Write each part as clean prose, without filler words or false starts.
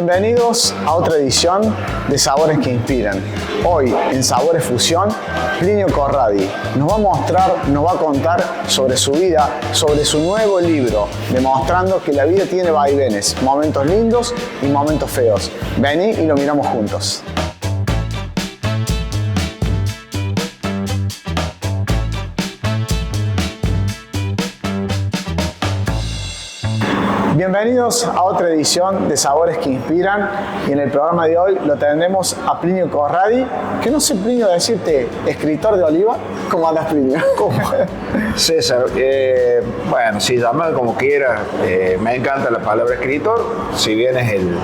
Bienvenidos a otra edición de Sabores que Inspiran. Hoy en Sabores Fusión, Plinio Corradi nos va a mostrar, nos va a contar sobre su vida, sobre su nuevo libro, demostrando que la vida tiene vaivenes, momentos lindos y momentos feos. Vení y lo miramos juntos. Bienvenidos a otra edición de Sabores que Inspiran y en el programa de hoy lo tendremos a Plinio Corradi, que no sé, Plinio, decirte escritor de Oliva. ¿Cómo andas, Plinio? ¿Cómo? César, bueno, sí, llámalo como quieras, me encanta la palabra escritor, si bien es el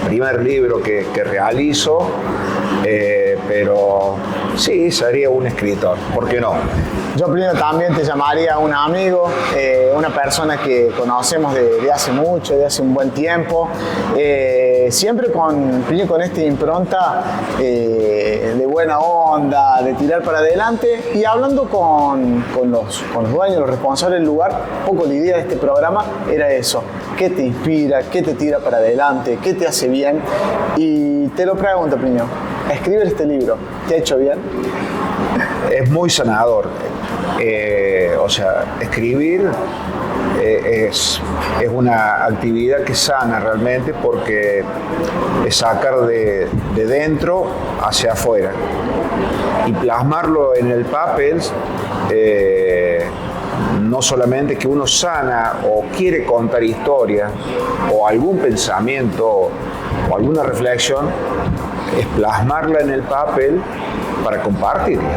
primer libro que realizo, pero sí, sería un escritor, ¿por qué no? Yo, Plinio, también te llamaría un amigo, una persona que conocemos de hace mucho, de hace un buen tiempo. Siempre con esta impronta de buena onda, de tirar para adelante. Y hablando con los dueños, los responsables del lugar, un poco la idea de este programa era eso. ¿Qué te inspira? ¿Qué te tira para adelante? ¿Qué te hace bien? Y te lo pregunto, Plinio, escribir este libro, ¿te ha hecho bien? Es muy sanador. O sea, escribir es una actividad que sana realmente porque es sacar de dentro hacia afuera y plasmarlo en el papel. No solamente que uno sana o quiere contar historias o algún pensamiento o alguna reflexión, es plasmarla en el papel para compartirla.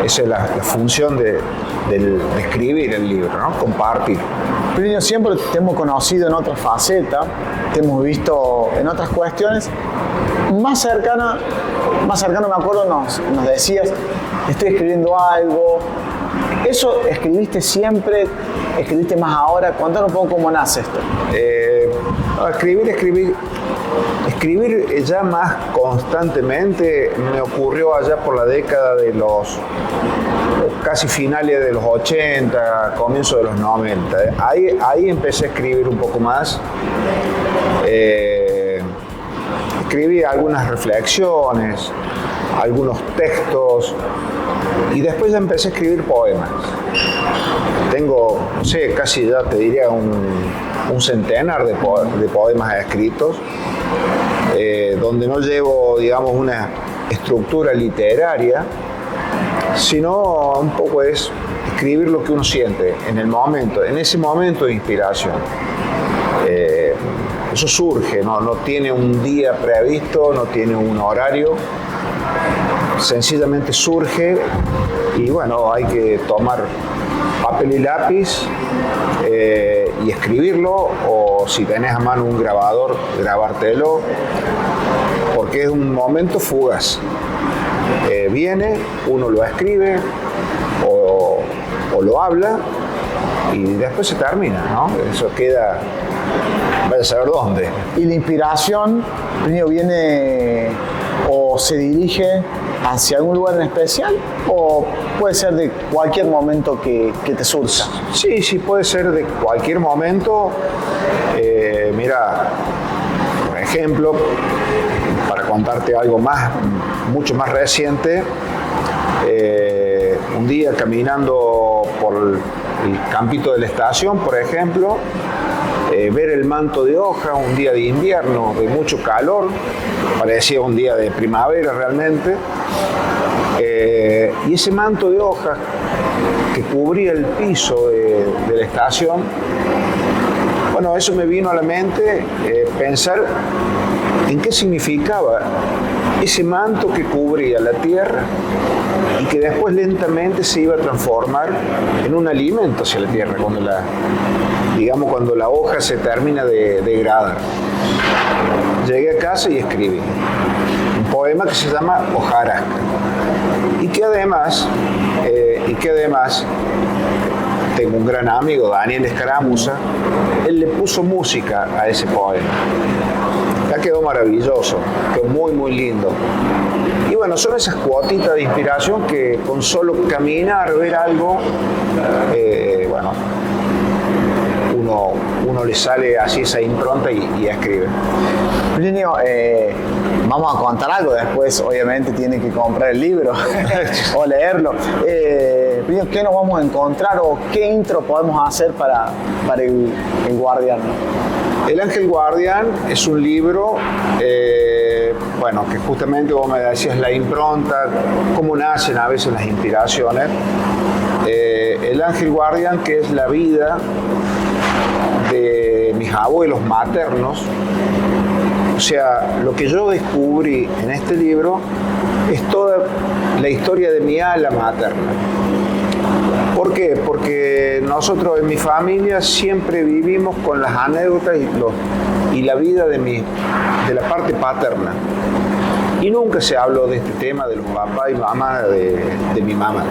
Esa es la función de escribir el libro, ¿no? Compartir. Plinio, siempre te hemos conocido en otra faceta, te hemos visto en otras cuestiones. Más cercano me acuerdo, nos decías, estoy escribiendo algo. ¿Eso escribiste siempre? ¿Escribiste más ahora? Cuéntanos un poco cómo nace esto. Escribir ya más constantemente me ocurrió allá por la década de los casi finales de los 80, comienzo de los 90. Ahí empecé a escribir un poco más. Escribí algunas reflexiones, algunos textos y después ya empecé a escribir poemas. Tengo, no sé, casi ya te diría un centenar de poemas escritos, donde no llevo, digamos, una estructura literaria, sino un poco es escribir lo que uno siente en el momento, en ese momento de inspiración. Eso surge, no tiene un día previsto, no tiene un horario, sencillamente surge y bueno, hay que tomar papel y lápiz y escribirlo, o si tenés a mano un grabador, grabártelo, porque es un momento fugaz. Viene, uno lo escribe o lo habla y después se termina, ¿no? Eso queda, vaya a saber dónde. ¿Y la inspiración, Plinio, viene o se dirige hacia algún lugar en especial o puede ser de cualquier momento que te surja? Sí, puede ser de cualquier momento. Mira, por ejemplo, para contarte algo mucho más reciente, un día caminando por el campito de la estación, por ejemplo, ver el manto de hoja, un día de invierno, de mucho calor, parecía un día de primavera realmente, y ese manto de hoja que cubría el piso de la estación, bueno, eso me vino a la mente pensar en qué significaba ese manto que cubría la tierra y que después lentamente se iba a transformar en un alimento hacia la tierra cuando la hoja se termina de degradar. Llegué a casa y escribí un poema que se llama Hojarasca y que además tengo un gran amigo, Daniel Escaramuza, él le puso música a ese poema. Ya quedó maravilloso, quedó muy muy lindo. Y bueno, son esas cuotitas de inspiración que con solo caminar, ver algo, uno le sale así esa impronta y escribe. Plinio, vamos a contar algo, después obviamente tiene que comprar el libro o leerlo. Plinio, ¿qué nos vamos a encontrar o qué intro podemos hacer para el Guardián? El Ángel Guardián es un libro, bueno, que justamente vos me decías la impronta, cómo nacen a veces las inspiraciones. El Ángel Guardián, que es la vida de mis abuelos maternos. O sea, lo que yo descubrí en este libro es toda la historia de mi ala materna. ¿Por qué? Porque nosotros en mi familia siempre vivimos con las anécdotas y la vida de la parte paterna. Y nunca se habló de este tema de los papás y mamás de mi mamá.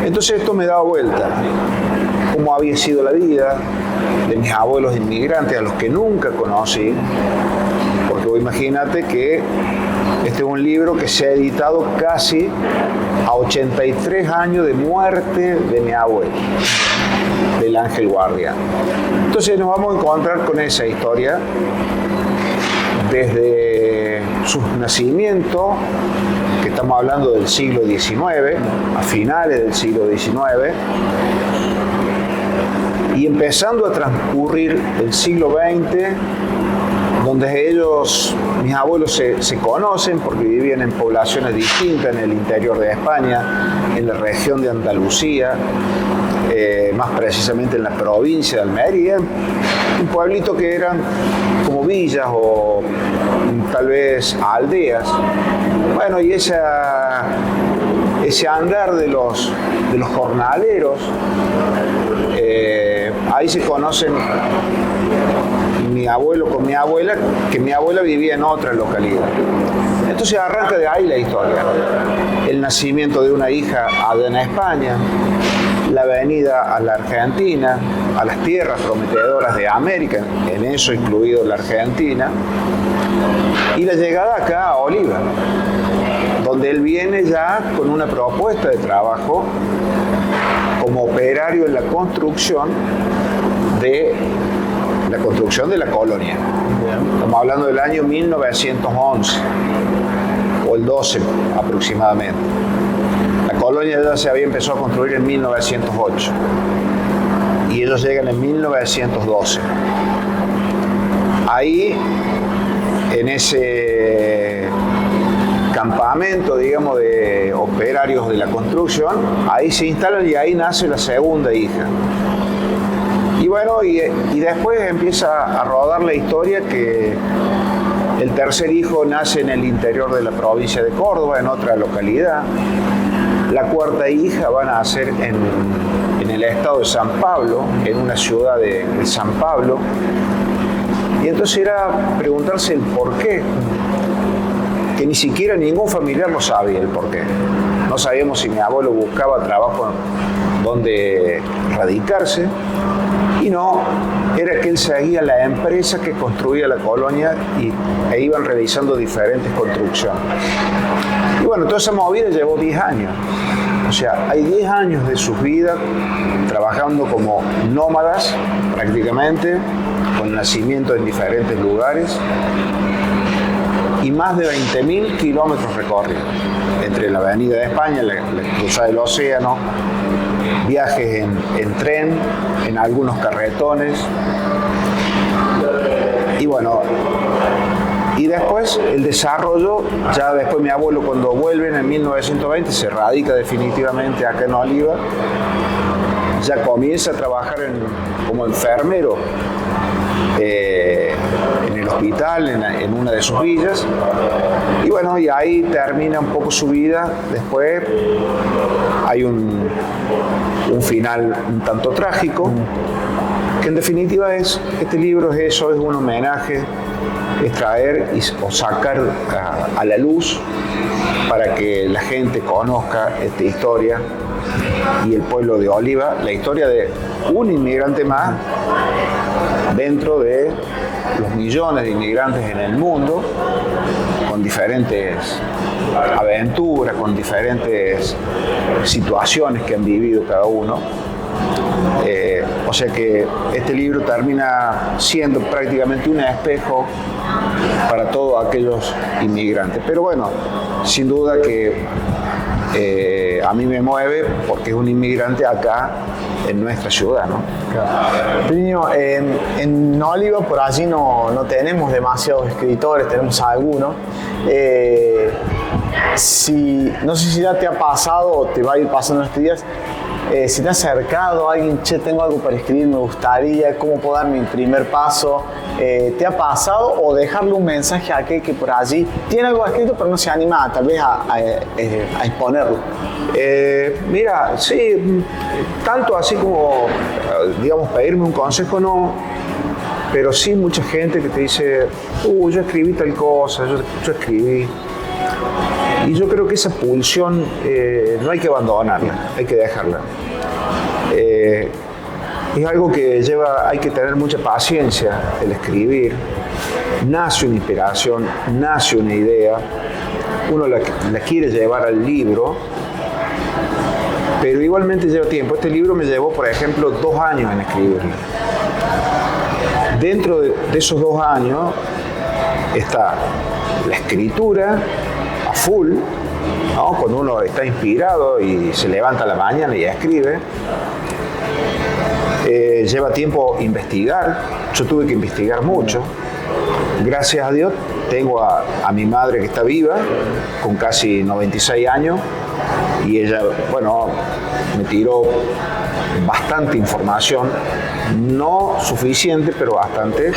Entonces esto me daba vuelta. Cómo había sido la vida de mis abuelos inmigrantes a los que nunca conocí. Porque vos imagínate que este es un libro que se ha editado casi a 83 años de muerte de mi abuelo, del Ángel Guardián. Entonces nos vamos a encontrar con esa historia desde su nacimiento, que estamos hablando del siglo XIX, a finales del siglo XIX, y empezando a transcurrir el siglo XX, donde mis abuelos se conocen porque vivían en poblaciones distintas en el interior de España, en la región de Andalucía, más precisamente en la provincia de Almería, un pueblito que eran como villas o tal vez aldeas. Bueno, y ese andar de los jornaleros, ahí se conocen mi abuelo con mi abuela, que mi abuela vivía en otra localidad. Entonces arranca de ahí la historia. El nacimiento de una hija allá en España, la venida a la Argentina, a las tierras prometedoras de América, en eso incluido la Argentina, y la llegada acá a Oliva, donde él viene ya con una propuesta de trabajo como operario en la construcción de la colonia. Estamos hablando del año 1911 o el 12 aproximadamente. La colonia ya se había empezado a construir en 1908 y ellos llegan en 1912. Ahí, en ese campamento, digamos, de operarios de la construcción, ahí se instalan y ahí nace la segunda hija. Y bueno, y después empieza a rodar la historia que el tercer hijo nace en el interior de la provincia de Córdoba, en otra localidad. La cuarta hija va a nacer en el estado de San Pablo, en una ciudad de San Pablo. Y entonces era preguntarse el por qué, que ni siquiera ningún familiar lo sabía el por qué. No sabíamos si mi abuelo buscaba trabajo donde radicarse, y no, era que él seguía la empresa que construía la colonia e iban realizando diferentes construcciones. Y bueno, toda esa movida llevó 10 años. O sea, hay 10 años de sus vidas trabajando como nómadas prácticamente, con nacimiento en diferentes lugares, y más de 20.000 kilómetros recorridos entre la Avenida de España, la cruzada del océano, viajes en tren, en algunos carretones. Y bueno, y después el desarrollo, ya después mi abuelo cuando vuelve en 1920 se radica definitivamente acá en Oliva, ya comienza a trabajar como enfermero en el hospital, en una de sus villas, y bueno, y ahí termina un poco su vida. Después hay un final un tanto trágico, que en definitiva este libro es eso, es un homenaje, es traer o sacar a la luz para que la gente conozca esta historia y el pueblo de Oliva, la historia de un inmigrante más dentro de los millones de inmigrantes en el mundo, con diferentes aventuras, con diferentes situaciones que han vivido cada uno. O sea que este libro termina siendo prácticamente un espejo para todos aquellos inmigrantes. Pero bueno, sin duda que a mí me mueve porque es un inmigrante acá en nuestra ciudad, ¿no? Claro. Plinio, en Oliva por allí no tenemos demasiados escritores, tenemos algunos. No sé si ya te ha pasado o te va a ir pasando estos días, si te ha acercado a alguien, che, tengo algo para escribir, me gustaría, ¿cómo puedo dar mi primer paso? ¿Te ha pasado o dejarle un mensaje a aquel que por allí tiene algo escrito pero no se anima tal vez a exponerlo? Mira, sí, tanto así como, digamos, pedirme un consejo no, pero sí mucha gente que te dice, yo escribí tal cosa, yo escribí. Y yo creo que esa pulsión no hay que abandonarla, hay que dejarla. Es algo que hay que tener mucha paciencia, el escribir. Nace una inspiración, nace una idea, uno la quiere llevar al libro, pero igualmente lleva tiempo. Este libro me llevó, por ejemplo, 2 años en escribirlo. Dentro de esos 2 años está la escritura a full, ¿no? Cuando uno está inspirado y se levanta a la mañana y escribe. Lleva tiempo investigar, yo tuve que investigar mucho. Gracias a Dios tengo a mi madre que está viva, con casi 96 años, y ella, bueno, me tiró bastante información, no suficiente, pero bastante,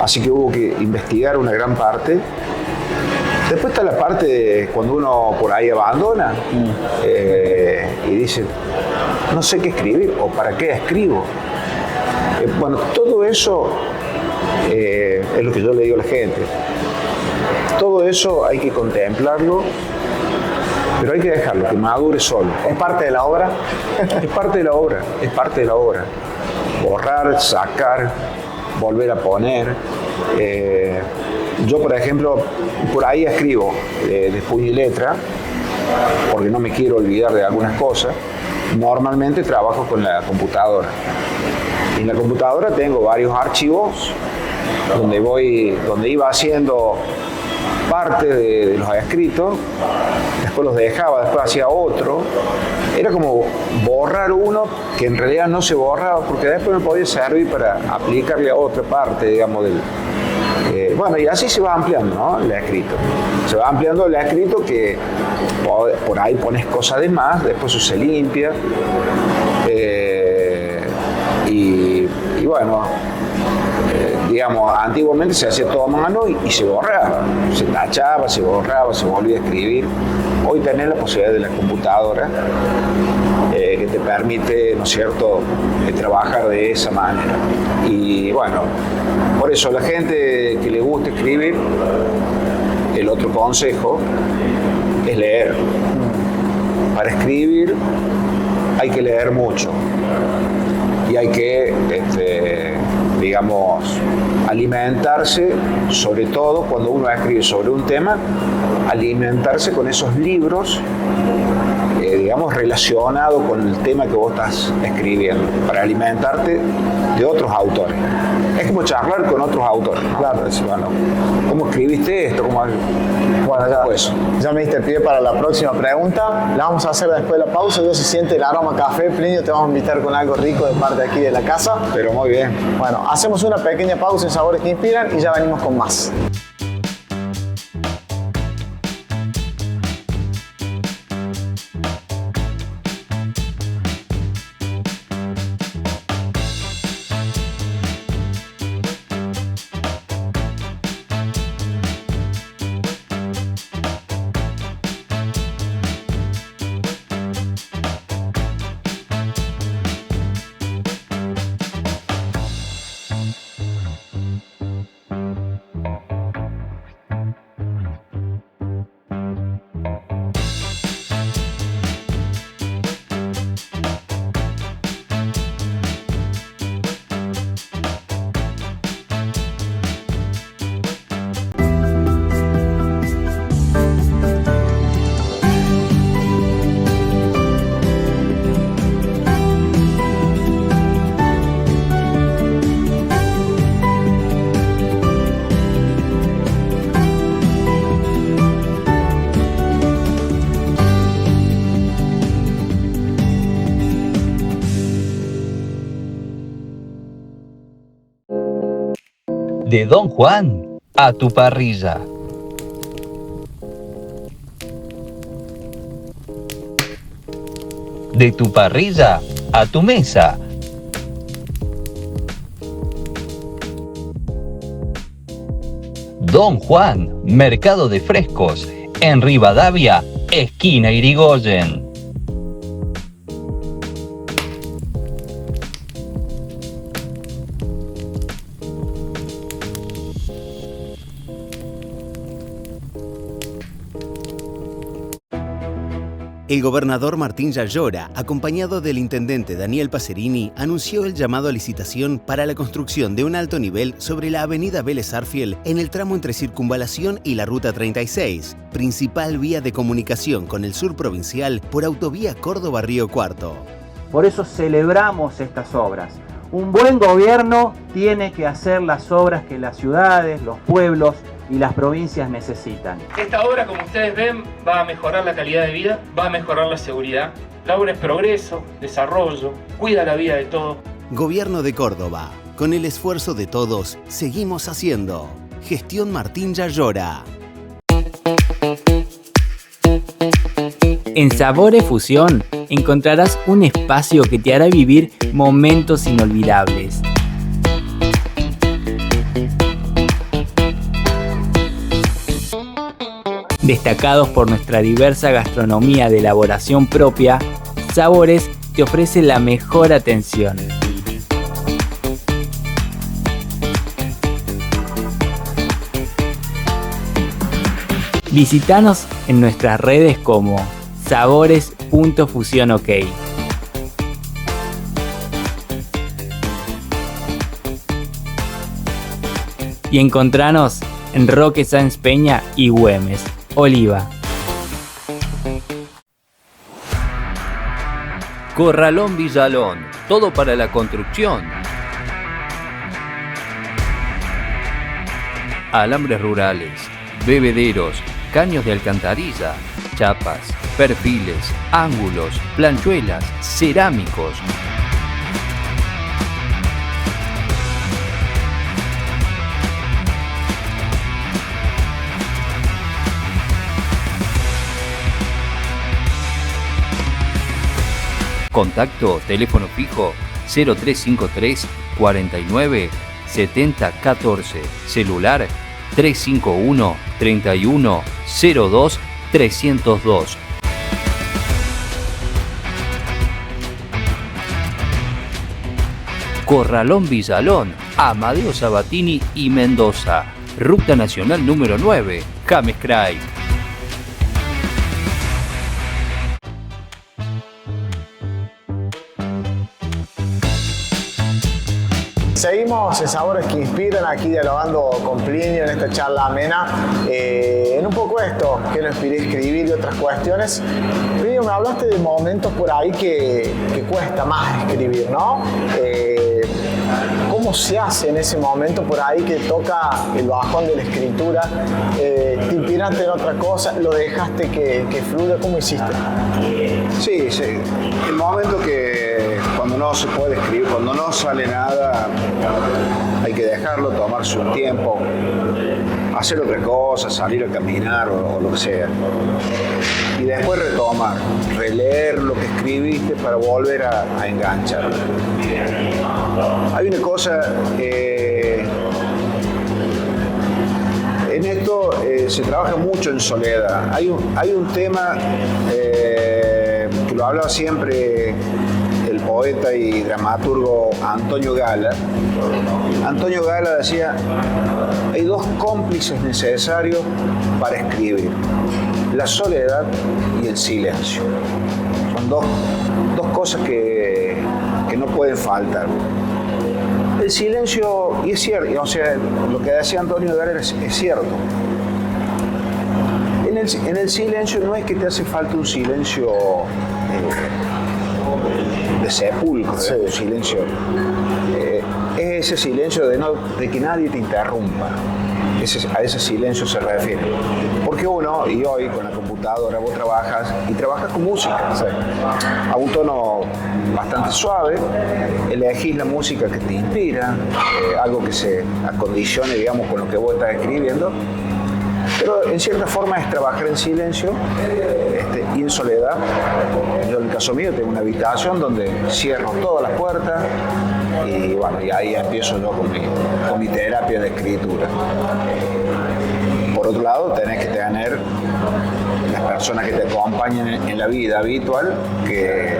así que hubo que investigar una gran parte. Después está la parte de cuando uno por ahí abandona y dice, no sé qué escribir o para qué escribo. Bueno, todo eso es lo que yo le digo a la gente. Todo eso hay que contemplarlo, pero hay que dejarlo, que madure solo. ¿Es parte de la obra? Es parte de la obra, es parte de la obra. Borrar, sacar, volver a poner. Yo, por ejemplo, por ahí escribo de puño y letra, porque no me quiero olvidar de algunas cosas. Normalmente trabajo con la computadora. En la computadora tengo varios archivos donde iba haciendo parte de los escritos, después los dejaba, después hacía otro. Era como borrar uno que en realidad no se borraba, porque después me podía servir para aplicarle a otra parte, digamos, bueno, y así se va ampliando, ¿no? El escrito. Se va ampliando el escrito, que por ahí pones cosas de más, después eso se limpia. Y bueno, digamos, antiguamente se hacía todo a mano y se borraba. Se tachaba, se borraba, se volvía a escribir. Hoy tenés la posibilidad de la computadora que te permite, ¿no es cierto?, trabajar de esa manera. Y bueno, por eso la gente que le gusta escribir, el otro consejo es leer. Para escribir hay que leer mucho y hay que, digamos, alimentarse, sobre todo cuando uno escribe sobre un tema, alimentarse con esos libros, digamos, relacionados con el tema que vos estás escribiendo, para alimentarte de otros autores. Es como charlar con otros autores, ¿no? Claro, decir, bueno, ¿cómo escribiste esto? Bueno, ya me diste pie para la próxima pregunta. La vamos a hacer después de la pausa. Ya se siente el aroma café. Plinio, te vamos a invitar con algo rico de parte aquí de la casa. Pero muy bien. Bueno, hacemos una pequeña pausa en Sabores que Inspiran y ya venimos con más. De Don Juan a tu parrilla. De tu parrilla a tu mesa. Don Juan, Mercado de Frescos, en Rivadavia, esquina Irigoyen. El gobernador Martín Yayora, acompañado del intendente Daniel Pacerini, anunció el llamado a licitación para la construcción de un alto nivel sobre la avenida Vélez Arfiel en el tramo entre Circunvalación y la Ruta 36, principal vía de comunicación con el sur provincial por autovía Córdoba-Río Cuarto. Por eso celebramos estas obras. Un buen gobierno tiene que hacer las obras que las ciudades, los pueblos y las provincias necesitan. Esta obra, como ustedes ven, va a mejorar la calidad de vida, va a mejorar la seguridad. La obra es progreso, desarrollo, cuida la vida de todos. Gobierno de Córdoba. Con el esfuerzo de todos, seguimos haciendo. Gestión Martín Yayora. En Sabores Fusión encontrarás un espacio que te hará vivir momentos inolvidables. Destacados por nuestra diversa gastronomía de elaboración propia, Sabores te ofrece la mejor atención. Visítanos en nuestras redes como sabores.fusionok. Y encontranos en Roque Sáenz Peña y Güemes, Oliva. Corralón Villalón, todo para la construcción. Alambres rurales, bebederos, caños de alcantarilla, chapas, perfiles, ángulos, planchuelas, cerámicos. Contacto, teléfono fijo 0353 49 70 14, celular 351 31 02 302. Corralón Villalón, Amadeo Sabatini y Mendoza. Ruta Nacional número 9, James Cray. Seguimos en Sabores que Inspiran, aquí dialogando con Plinio en esta charla amena, en un poco esto, que lo inspiré a escribir y otras cuestiones. Plinio, me hablaste de momentos por ahí que cuesta más escribir, ¿no? ¿Cómo se hace en ese momento por ahí que toca el bajón de la escritura? ¿Te inspiraste en otra cosa? ¿Lo dejaste que fluya? ¿Cómo hiciste? Sí, el momento que cuando no se puede escribir, cuando no sale nada, hay que dejarlo, tomarse un tiempo, hacer otra cosa, salir a caminar o lo que sea. Y después retomar, releer lo que escribiste para volver a enganchar. Hay una cosa, en esto se trabaja mucho en soledad. Hay un tema que lo hablaba siempre el poeta y dramaturgo Antonio Gala. Antonio Gala decía, hay dos cómplices necesarios para escribir, la soledad y el silencio. Son dos cosas que no pueden faltar. El silencio, y es cierto, o sea, lo que decía Antonio Gala es cierto. En el silencio no es que te hace falta un silencio de sepulcro, sí. Un silencio. Es ese silencio de que nadie te interrumpa. a ese silencio se refiere. Porque uno, y hoy con la computadora vos trabajas con música, a un tono bastante suave, elegís la música que te inspira, algo que se acondicione, digamos, con lo que vos estás escribiendo. Pero en cierta forma es trabajar en silencio y en soledad. Yo en el caso mío tengo una habitación donde cierro todas las puertas y bueno, y ahí empiezo yo con mi terapia de escritura. Por otro lado, tenés que tener las personas que te acompañan en la vida habitual, que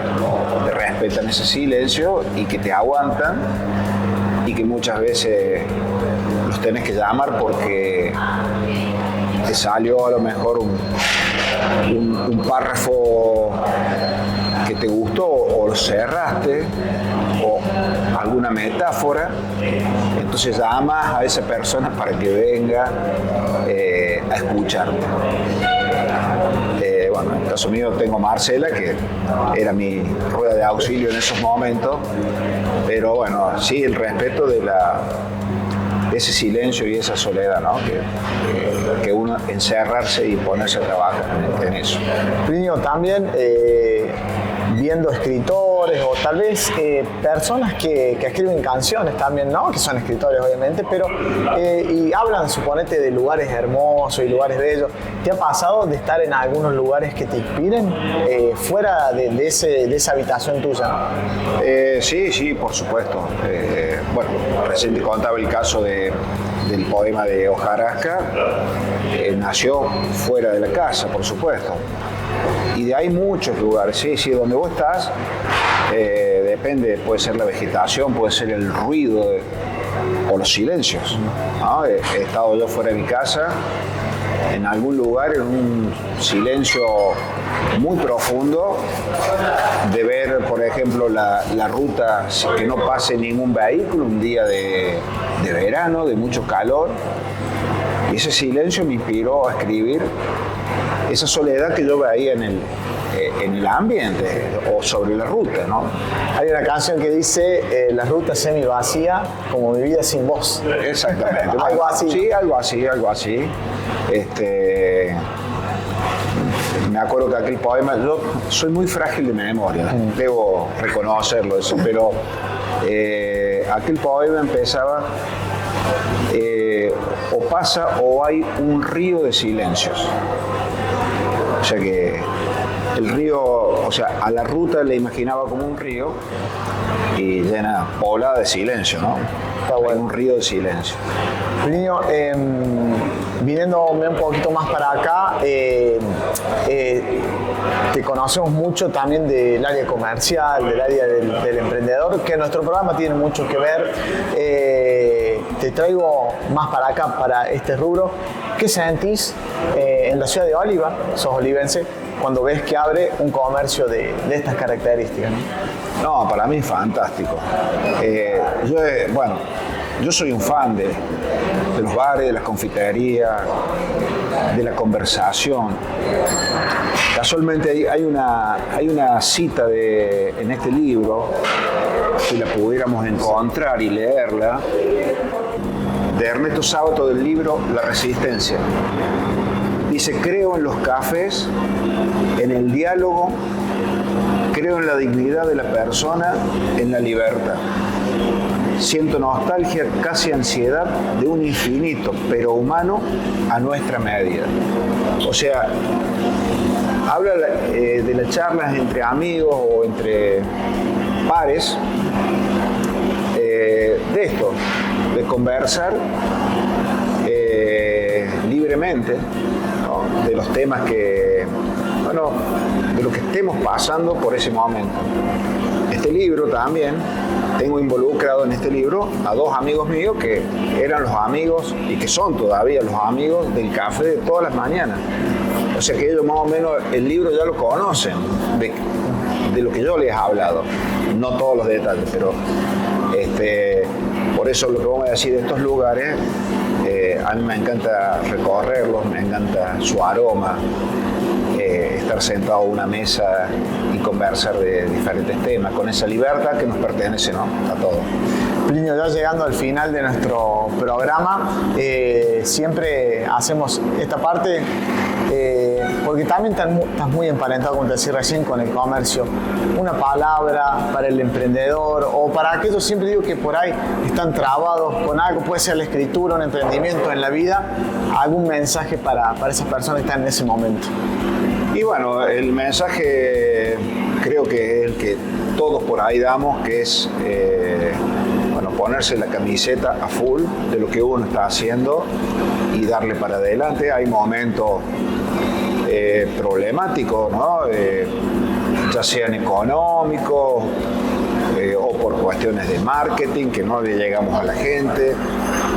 te respetan ese silencio y que te aguantan y que muchas veces los tenés que llamar porque te salió a lo mejor un párrafo que te gustó o lo cerraste o alguna metáfora, entonces llamas a esa persona para que venga a escucharte. Bueno, en el caso mío tengo a Marcela, que era mi rueda de auxilio en esos momentos, pero bueno, sí, el respeto de ese silencio y esa soledad, ¿no? Que uno encerrarse y ponerse a trabajar en eso. Plinio, también viendo escritores o tal vez personas que escriben canciones también, ¿no? Que son escritores obviamente, pero y hablan, suponete, de lugares hermosos y lugares bellos. ¿Te ha pasado de estar en algunos lugares que te inspiren fuera de esa habitación tuya, ¿no? Sí, por supuesto. Bueno, recién te contaba el caso del poema de Hojarasca. Nació fuera de la casa, por supuesto. Y de ahí muchos lugares, sí, donde vos estás, depende, puede ser la vegetación, puede ser el ruido o los silencios, ¿no? He estado yo fuera de mi casa, en algún lugar, en un silencio muy profundo, de ver, por ejemplo, la ruta, que no pase ningún vehículo, un día de verano, de mucho calor, y ese silencio me inspiró a escribir esa soledad que yo veía en el ambiente o sobre la ruta, ¿no? Hay una canción que dice la ruta semi vacía como mi vida sin vos. Exactamente. Algo así. Sí, algo así. Me acuerdo que aquel poema, yo soy muy frágil de memoria, debo reconocerlo eso, pero aquel poema empezaba o pasa o hay un río de silencios. O sea que el río, o sea, a la ruta le imaginaba como un río y llena, poblada de silencio, ¿no? Está bueno. Hay un río de silencio. Plinio, viniéndome un poquito más para acá, te conocemos mucho también del área comercial, del área del emprendedor, que nuestro programa tiene mucho que ver. Te traigo más para acá, para este rubro. ¿Qué sentís en la ciudad de Oliva, sos olivense, cuando ves que abre un comercio de estas características, ¿no? No, para mí es fantástico. Yo soy un fan de los bares, de las confiterías, de la conversación. Casualmente hay una cita en este libro, si la pudiéramos encontrar y leerla, de Ernesto Sábato, del libro La Resistencia. Dice: creo en los cafés, en el diálogo, creo en la dignidad de la persona, en la libertad. Siento nostalgia, casi ansiedad, de un infinito, pero humano, a nuestra medida. O sea, habla de las charlas entre amigos o entre pares, de esto, de conversar libremente, ¿no? De los temas de lo que estemos pasando por ese momento. Este libro también, tengo involucrado en este libro a dos amigos míos que eran los amigos y que son todavía los amigos del café de todas las mañanas. O sea que ellos más o menos el libro ya lo conocen, de lo que yo les he hablado. No todos los detalles, pero por eso lo que vamos a decir de estos lugares, a mí me encanta recorrerlos, me encanta su aroma. estar sentado a una mesa y conversar de diferentes temas, con esa libertad que nos pertenece, ¿no?, a todos. Plinio, ya llegando al final de nuestro programa, siempre hacemos esta parte porque también estás muy emparentado, como te decía recién, con el comercio. Una palabra para el emprendedor o para aquellos, siempre digo que por ahí están trabados con algo, puede ser la escritura, un emprendimiento en la vida, algún mensaje para esas personas que están en ese momento. Y bueno, el mensaje creo que es el que todos por ahí damos, que es ponerse la camiseta a full de lo que uno está haciendo y darle para adelante. Hay momentos problemáticos, ¿no? Ya sean económicos o por cuestiones de marketing, que no le llegamos a la gente,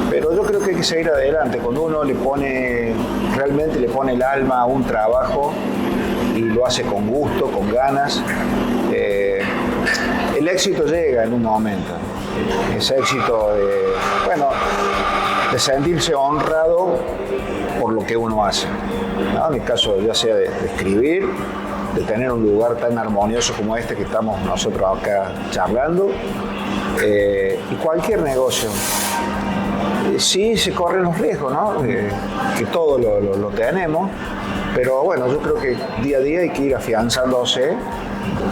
pero yo creo que hay que seguir adelante. Cuando uno realmente le pone el alma a un trabajo y lo hace con gusto, con ganas, el éxito llega en un momento. Ese éxito de sentirse honrado por lo que uno hace, ¿no? En mi caso, ya sea de escribir, de tener un lugar tan armonioso como este que estamos nosotros acá charlando, y cualquier negocio. Sí se corren los riesgos, ¿no? Que todo lo tenemos, pero bueno, yo creo que día a día hay que ir afianzándose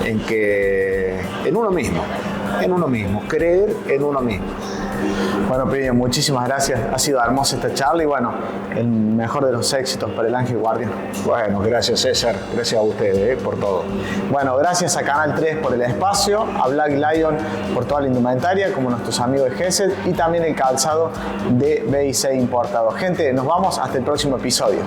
en uno mismo, creer en uno mismo. Bueno, Plinio, muchísimas gracias. Ha sido hermosa esta charla y bueno, el mejor de los éxitos para el Ángel Guardián. Bueno, gracias César, gracias a ustedes por todo. Bueno, gracias a Canal 3 por el espacio, a Black Lion por toda la indumentaria, como nuestros amigos de GESEL, y también el calzado de BIC Importado. Gente, nos vamos hasta el próximo episodio.